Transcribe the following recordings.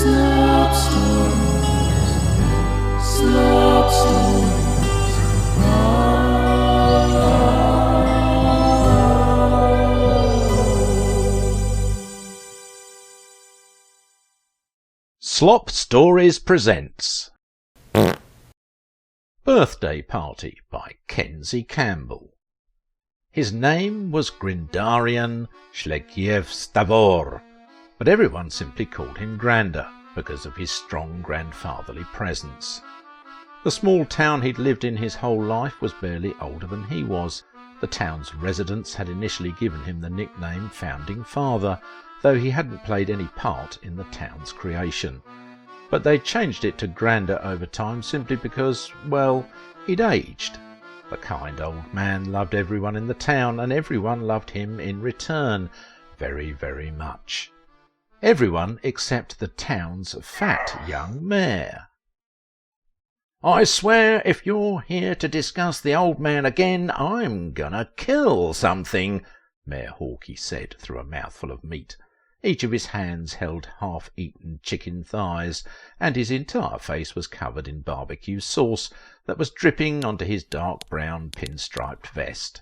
Slop stories, slop stories. Slop Stories presents Birthday Party by Kenzie Campbell. His name was Grindarian Shlegiev-Stavor, but everyone simply called him Granda because of his strong grandfatherly presence. The small town he'd lived in his whole life was barely older than he was. The town's residents had initially given him the nickname Founding Father, though he hadn't played any part in the town's creation. But they changed it to Granda over time simply because, well, he'd aged. The kind old man loved everyone in the town, and everyone loved him in return very, very much. Everyone except the town's fat young mayor. "I swear if you're here to discuss the old man again, I'm gonna kill something," Mayor Hawkey said through a mouthful of meat. Each of his hands held half-eaten chicken thighs, and his entire face was covered in barbecue sauce that was dripping onto his dark brown pinstriped vest.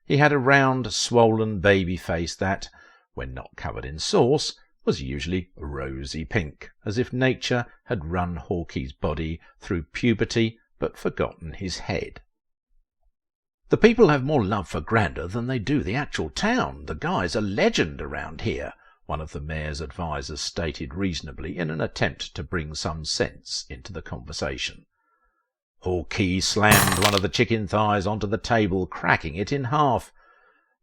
He had a round, swollen baby face that, when not covered in sauce, was usually rosy pink, as if nature had run Hawkey's body through puberty but forgotten his head. "The people have more love for Granda than they do the actual town. The guy's a legend around here," one of the mayor's advisers stated reasonably in an attempt to bring some sense into the conversation. Hawkey slammed one of the chicken thighs onto the table, cracking it in half.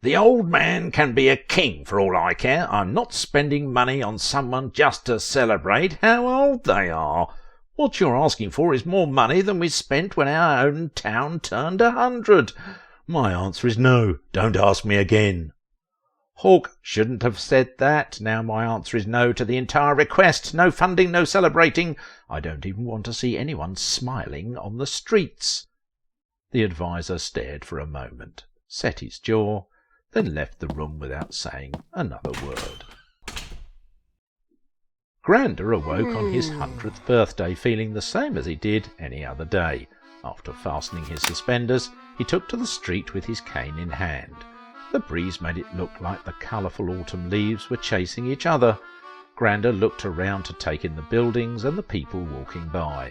"The old man can be a king for all I care. I'm not spending money on someone just to celebrate how old they are. What you're asking for is more money than we spent when our own town turned 100. My answer is no. Don't ask me again." "Hawk shouldn't have said that. Now my answer is no to the entire request. No funding, no celebrating. I don't even want to see anyone smiling on the streets." The adviser stared for a moment, set his jaw, then left the room without saying another word. Granda awoke on his 100th birthday feeling the same as he did any other day. After fastening his suspenders, he took to the street with his cane in hand. The breeze made it look like the colourful autumn leaves were chasing each other. Granda looked around to take in the buildings and the people walking by.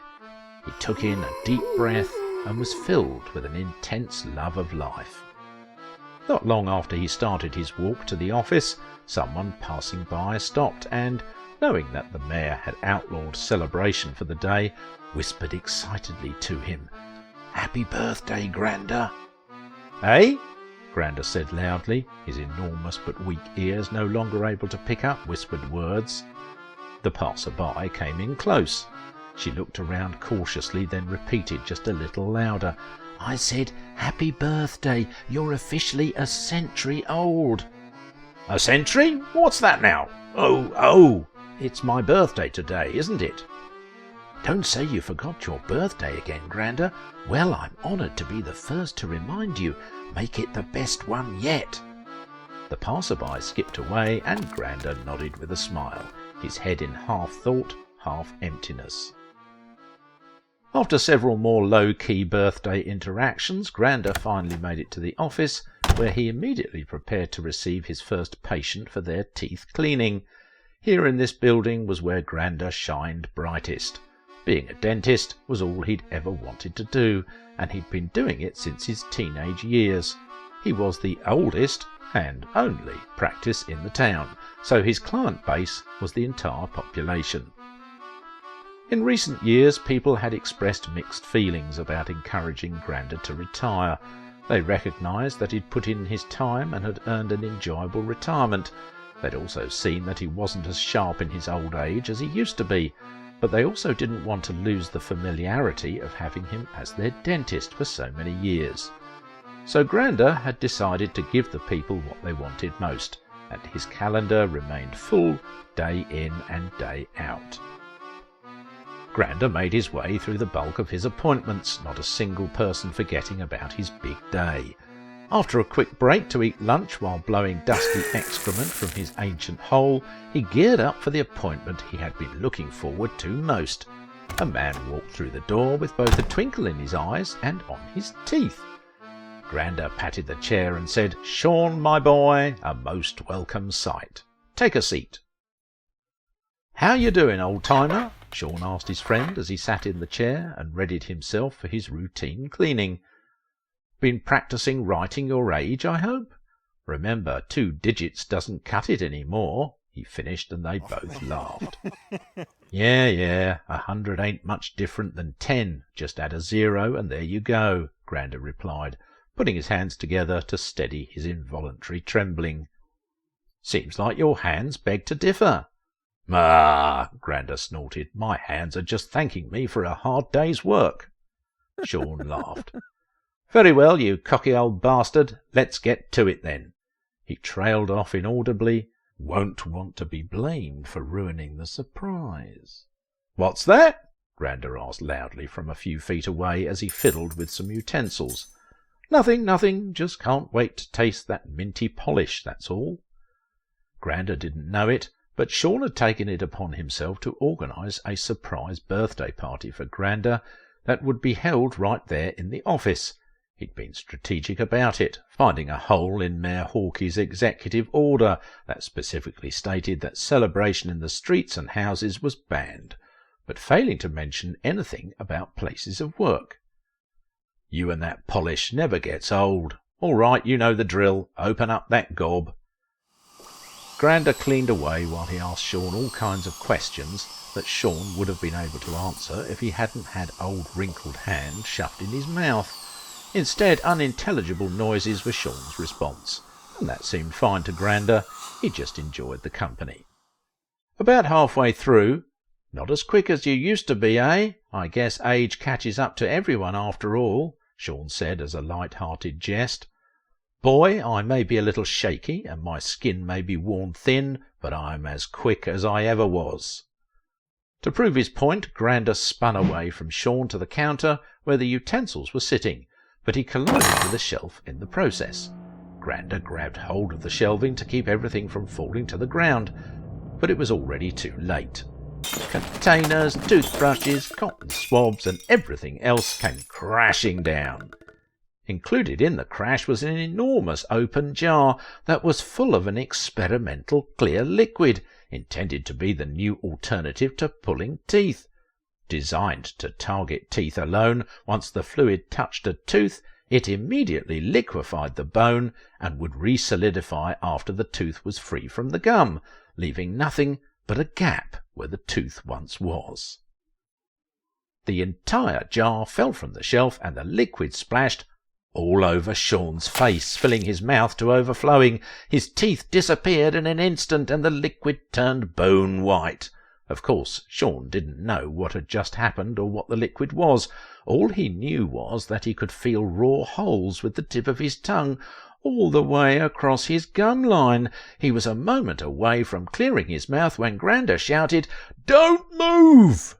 He took in a deep breath and was filled with an intense love of life. Not long after he started his walk to the office, someone passing by stopped and, knowing that the mayor had outlawed celebration for the day, whispered excitedly to him, "Happy birthday, Granda." "Eh?" Granda said loudly, his enormous but weak ears no longer able to pick up whispered words. The passer-by came in close. She looked around cautiously, then repeated just a little louder, "I said, happy birthday. You're officially a century old." "A century? What's that now? Oh, it's my birthday today, isn't it?" "Don't say you forgot your birthday again, Granda. Well, I'm honoured to be the first to remind you. Make it the best one yet." The passer-by skipped away, and Granda nodded with a smile, his head in half thought, half emptiness. After several more low-key birthday interactions, Granda finally made it to the office, where he immediately prepared to receive his first patient for their teeth cleaning. Here in this building was where Granda shined brightest. Being a dentist was all he'd ever wanted to do, and he'd been doing it since his teenage years. He was the oldest and only practice in the town, so his client base was the entire population. In recent years, people had expressed mixed feelings about encouraging Granda to retire. They recognised that he'd put in his time and had earned an enjoyable retirement. They'd also seen that he wasn't as sharp in his old age as he used to be, but they also didn't want to lose the familiarity of having him as their dentist for so many years. So Granda had decided to give the people what they wanted most, and his calendar remained full day in and day out. Granda made his way through the bulk of his appointments, not a single person forgetting about his big day. After a quick break to eat lunch while blowing dusty excrement from his ancient hole, he geared up for the appointment he had been looking forward to most. A man walked through the door with both a twinkle in his eyes and on his teeth. Granda patted the chair and said, "Sean, my boy, a most welcome sight. Take a seat." "How you doing, old-timer?" Sean asked his friend as he sat in the chair and readied himself for his routine cleaning. "Been practising writing your age, I hope? Remember, 2 digits doesn't cut it any more," he finished, and they both laughed. Yeah, 100 ain't much different than 10. Just add a 0 and there you go," Granda replied, putting his hands together to steady his involuntary trembling. "Seems like your hands beg to differ." "Ah," Granda snorted, "my hands are just thanking me for a hard day's work." Sean laughed. "Very well, you cocky old bastard. Let's get to it then." He trailed off inaudibly. Won't want to be blamed for ruining the surprise. "What's that?" Granda asked loudly from a few feet away as he fiddled with some utensils. Nothing. Just can't wait to taste that minty polish, that's all." Granda didn't know it, but Sean had taken it upon himself to organise a surprise birthday party for Granda that would be held right there in the office. He'd been strategic about it, finding a hole in Mayor Hawkey's executive order that specifically stated that celebration in the streets and houses was banned, but failing to mention anything about places of work. "You and that polish never gets old. All right, you know the drill. Open up that gob." Granda cleaned away while he asked Sean all kinds of questions that Sean would have been able to answer if he hadn't had old wrinkled hand shoved in his mouth. Instead, unintelligible noises were Sean's response, and that seemed fine to Granda. He just enjoyed the company. About halfway through, "Not as quick as you used to be, eh? I guess age catches up to everyone after all," Sean said as a light-hearted jest. "Boy, I may be a little shaky, and my skin may be worn thin, but I'm as quick as I ever was." To prove his point, Granda spun away from Sean to the counter where the utensils were sitting, but he collided with a shelf in the process. Granda grabbed hold of the shelving to keep everything from falling to the ground, but it was already too late. Containers, toothbrushes, cotton swabs, and everything else came crashing down. Included in the crash was an enormous open jar that was full of an experimental clear liquid intended to be the new alternative to pulling teeth. Designed to target teeth alone, once the fluid touched a tooth, it immediately liquefied the bone and would re-solidify after the tooth was free from the gum, leaving nothing but a gap where the tooth once was. The entire jar fell from the shelf and the liquid splashed all over Sean's face, filling his mouth to overflowing. His teeth disappeared in an instant and the liquid turned bone white. Of course, Sean didn't know what had just happened or what the liquid was. All he knew was that he could feel raw holes with the tip of his tongue all the way across his gum line. He was a moment away from clearing his mouth when Granda shouted, "Don't move!"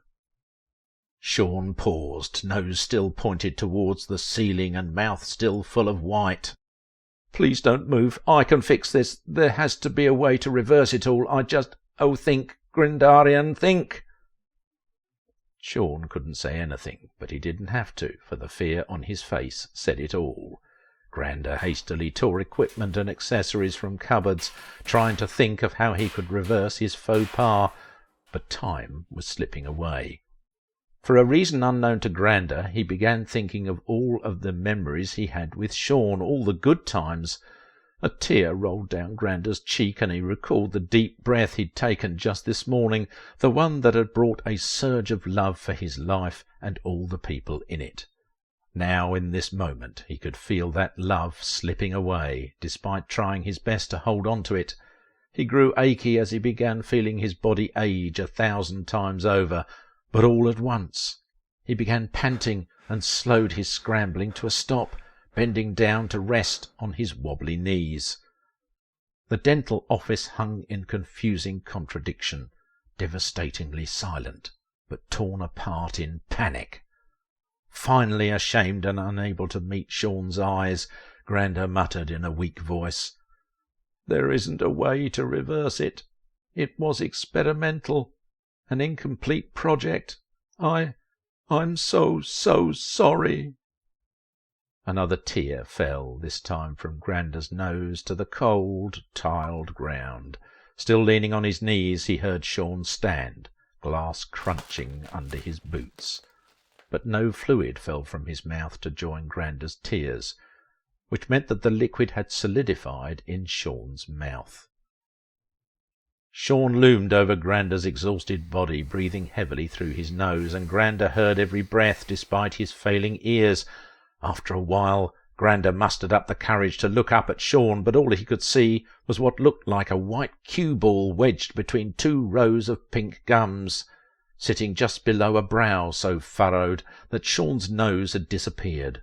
Sean paused, nose still pointed towards the ceiling and mouth still full of white. "Please don't move. I can fix this. There has to be a way to reverse it all. Think, Grindarian, think." Sean couldn't say anything, but he didn't have to, for the fear on his face said it all. Granda hastily tore equipment and accessories from cupboards, trying to think of how he could reverse his faux pas, but time was slipping away. For a reason unknown to Granda, he began thinking of all of the memories he had with Sean, all the good times. A tear rolled down Granda's cheek, and he recalled the deep breath he'd taken just this morning, the one that had brought a surge of love for his life and all the people in it. Now, in this moment, he could feel that love slipping away, despite trying his best to hold on to it. He grew achy as he began feeling his body age 1,000 times over, but all at once. He began panting and slowed his scrambling to a stop, bending down to rest on his wobbly knees. The dental office hung in confusing contradiction, devastatingly silent, but torn apart in panic. Finally, ashamed and unable to meet Sean's eyes, Granda muttered in a weak voice. "There isn't a way to reverse it. It was experimental, an incomplete project. I'm so sorry." Another tear fell, this time from Granda's nose to the cold, tiled ground. Still leaning on his knees, he heard Sean stand, glass crunching under his boots. But no fluid fell from his mouth to join Granda's tears, which meant that the liquid had solidified in Sean's mouth. Sean loomed over Granda's exhausted body, breathing heavily through his nose, and Granda heard every breath despite his failing ears. After a while, Granda mustered up the courage to look up at Sean, but all he could see was what looked like a white cue ball wedged between two rows of pink gums, sitting just below a brow so furrowed that Sean's nose had disappeared.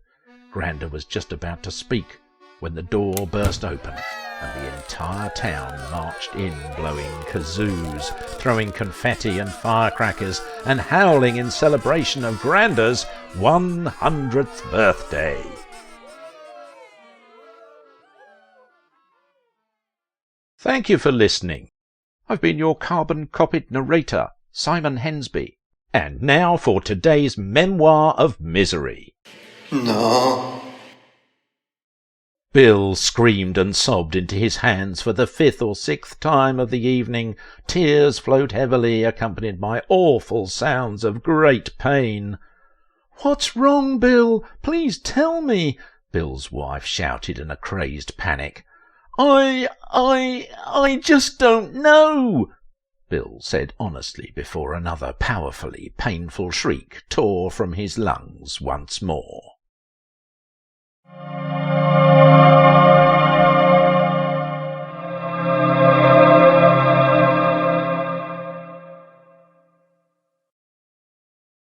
Granda was just about to speak when the door burst open, and the entire town marched in, blowing kazoos, throwing confetti and firecrackers, and howling in celebration of Granda's 100th birthday. Thank you for listening. I've been your carbon-copied narrator, Simon Hensby. And now for today's Memoir of Misery. No. Bill screamed and sobbed into his hands for the 5th or 6th time of the evening. Tears flowed heavily, accompanied by awful sounds of great pain. "What's wrong, Bill? Please tell me," Bill's wife shouted in a crazed panic. I just don't know," Bill said honestly before another powerfully painful shriek tore from his lungs once more.